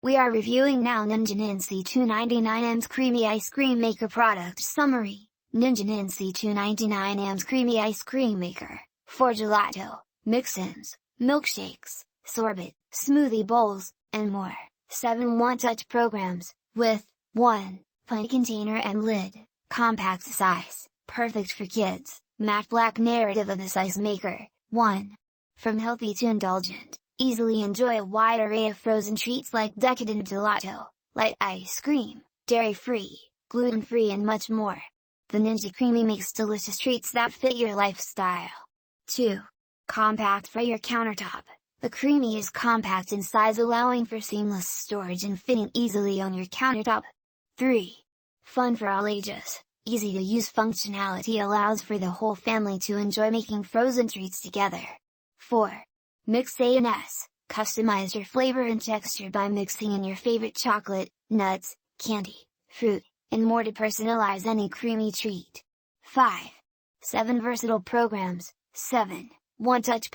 We are reviewing now Ninja Nincy 299M's Creamy Ice Cream Maker Product Summary. Ninja Nincy 299M's Creamy Ice Cream Maker, for gelato, mix-ins, milkshakes, sorbet, smoothie bowls, and more. 7 one-touch programs, with 1. Pint Container and Lid, compact size, perfect for kids. Matte black narrative of this ice maker. 1. From healthy to indulgent, easily enjoy a wide array of frozen treats like decadent gelato, light ice cream, dairy-free, gluten-free and much more. The Ninja CREAMi makes delicious treats that fit your lifestyle. 2. Compact for your countertop. The CREAMi is compact in size, allowing for seamless storage and fitting easily on your countertop. 3. Fun for all ages. Easy to use functionality allows for the whole family to enjoy making frozen treats together. 4. Mix A&S, customize your flavor and texture by mixing in your favorite chocolate, nuts, candy, fruit, and more to personalize any creamy treat. 5. 7 versatile programs. 7 one-touch